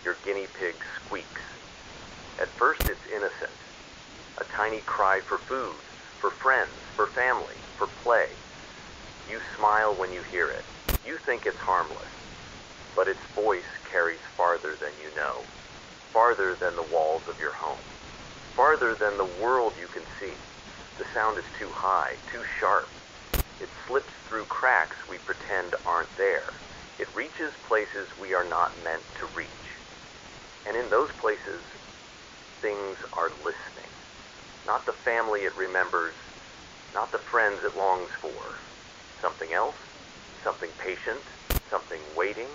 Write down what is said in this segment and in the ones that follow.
your guinea pig squeaks. At first it's innocent, a tiny cry for food, for friends, for family, for play. You smile when you hear it. You think it's harmless, but its voice carries farther than you know, farther than the walls of your home, farther than the world you can see. The sound is too high, too sharp. It slips through cracks we pretend aren't there. It reaches places we are not meant to reach. And in those places, things are listening. Not the family it remembers, not the friends it longs for. Something else, something patient, something waiting.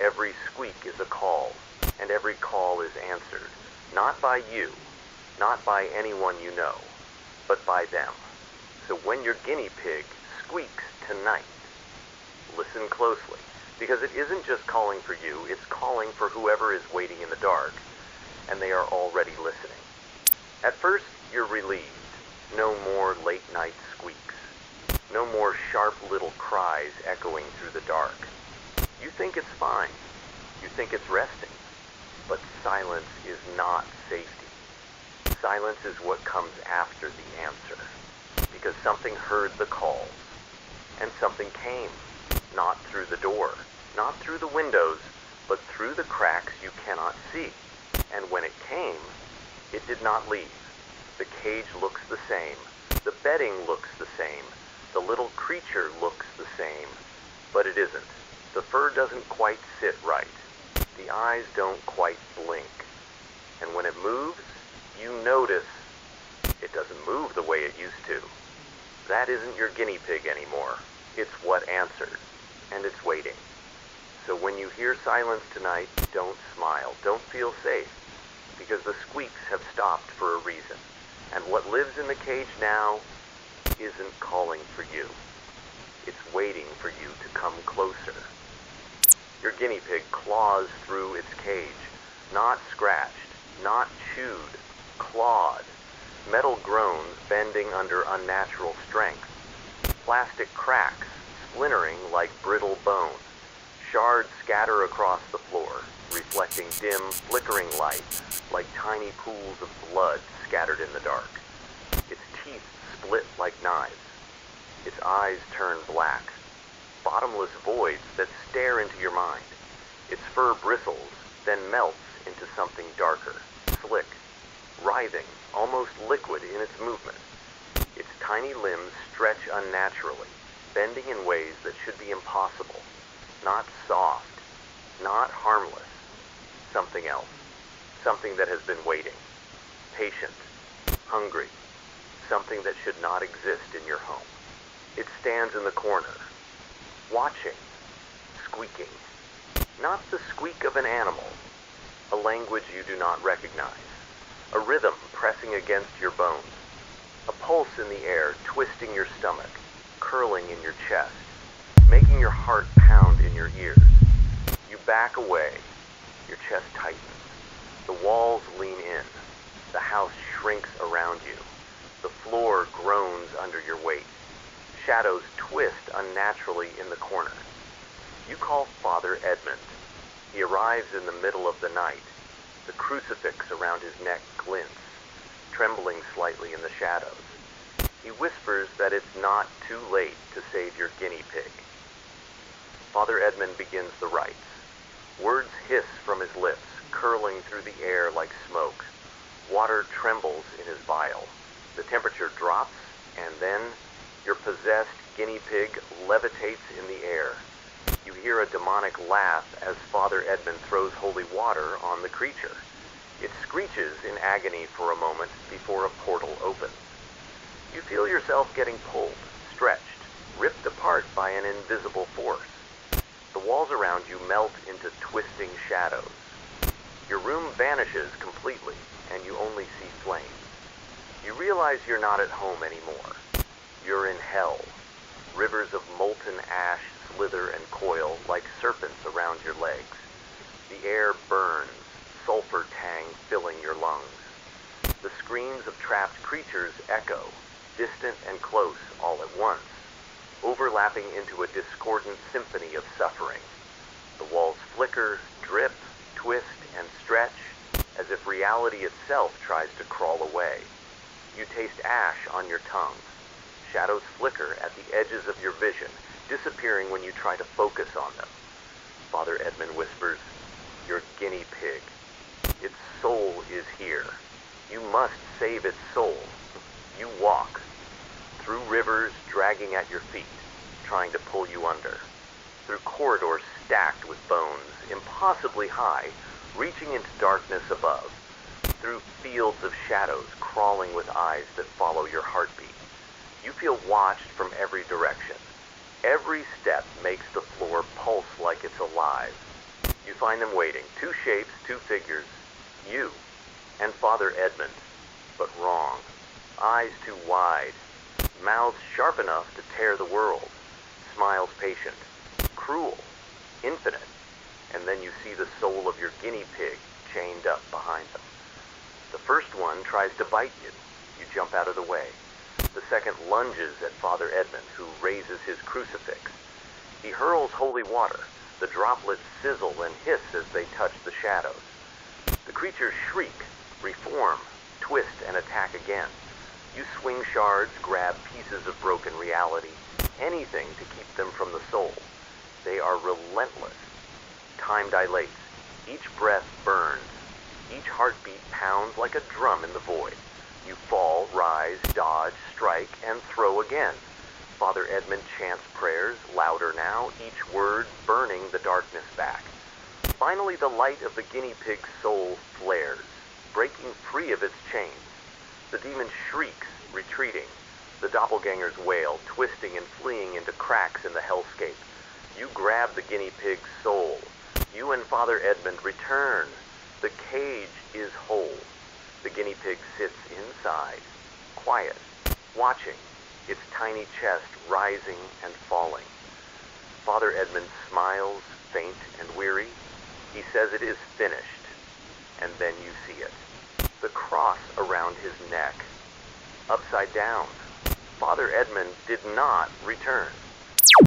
Every squeak is a call, and every call is answered, not by you, not by anyone you know, but by them. So when your guinea pig squeaks tonight, listen closely, because it isn't just calling for you, it's calling for whoever is waiting in the dark, and they are already listening. At first, you're relieved. No more late night squeaks. No more sharp little cries echoing through the dark. You think it's fine. You think it's resting. But silence is not safety. Silence is what comes after the answer. Because something heard the calls. And something came. Not through the door. Not through the windows. But through the cracks you cannot see. And when it came, it did not leave. The cage looks the same. The bedding looks the same. The little creature looks the same. But it isn't. The fur doesn't quite sit right. The eyes don't quite blink. And when it moves, you notice it doesn't move the way it used to. That isn't your guinea pig anymore. It's what answered. And it's waiting. So when you hear silence tonight, don't smile. Don't feel safe. Because the squeaks have stopped for a reason. And what lives in the cage now isn't calling for you. It's waiting for you to come closer. Your guinea pig claws through its cage, not scratched, not chewed, clawed. Metal groans bending under unnatural strength. Plastic cracks splintering like brittle bone. Shards scatter across the floor, reflecting dim, flickering light, like tiny pools of blood scattered in the dark. Its teeth split like knives. Its eyes turn black, bottomless voids that stare into your mind. Its fur bristles, then melts into something darker, slick, writhing, almost liquid in its movement. Its tiny limbs stretch unnaturally, bending in ways that should be impossible. Not soft, not harmless. Something else. Something that has been waiting. Patient. Hungry. Something that should not exist in your home. It stands in the corner. Watching. Squeaking. Not the squeak of an animal. A language you do not recognize. A rhythm pressing against your bones. A pulse in the air twisting your stomach, curling in your chest, making your heart pound in your ears. You back away. Your chest tightens. The walls lean in. The house shrinks around you. The floor groans under your weight. Shadows twist unnaturally in the corner. You call Father Edmund. He arrives in the middle of the night. The crucifix around his neck glints, trembling slightly in the shadows. He whispers that it's not too late to save your guinea pig. Father Edmund begins the rites. Words hiss from his lips, curling through the air like smoke. Water trembles in his vial. The temperature drops, and then your possessed guinea pig levitates in the air. You hear a demonic laugh as Father Edmund throws holy water on the creature. It screeches in agony for a moment before a portal opens. You feel yourself getting pulled, stretched, ripped apart by an invisible force. The walls around you melt into twisting shadows. Your room vanishes completely, and you only see flames. You realize you're not at home anymore. You're in hell. Rivers of molten ash slither and coil like serpents around your legs. The air burns, sulfur tang filling your lungs. The screams of trapped creatures echo, distant and close all at once, overlapping into a discordant symphony of suffering. The walls flicker, drip, twist, and reality itself tries to crawl away. You taste ash on your tongue. Shadows flicker at the edges of your vision, disappearing when you try to focus on them. Father Edmund whispers, "Your guinea pig. Its soul is here. You must save its soul." You walk through rivers dragging at your feet, trying to pull you under. Through corridors stacked with bones, impossibly high, reaching into darkness above. Through fields of shadows crawling with eyes that follow your heartbeat. You feel watched from every direction. Every step makes the floor pulse like it's alive. You find them waiting, two shapes, two figures, you and Father Edmund, but wrong. Eyes too wide, mouths sharp enough to tear the world, smiles patient, cruel, infinite, and then you see the soul of your guinea pig chained up behind them. The first one tries to bite you. You jump out of the way. The second lunges at Father Edmund, who raises his crucifix. He hurls holy water. The droplets sizzle and hiss as they touch the shadows. The creatures shriek, reform, twist, and attack again. You swing shards, grab pieces of broken reality, anything to keep them from the soul. They are relentless. Time dilates. Each breath burns. Each heartbeat pounds like a drum in the void. You fall, rise, dodge, strike, and throw again. Father Edmund chants prayers, louder now, each word burning the darkness back. Finally, the light of the guinea pig's soul flares, breaking free of its chains. The demon shrieks, retreating. The doppelgangers wail, twisting and fleeing into cracks in the hellscape. You grab the guinea pig's soul. You and Father Edmund return. The cage is whole. The guinea pig sits inside, quiet, watching, its tiny chest rising and falling. Father Edmund smiles, faint and weary. He says it is finished, and then you see it. The cross around his neck, upside down. Father Edmund did not return.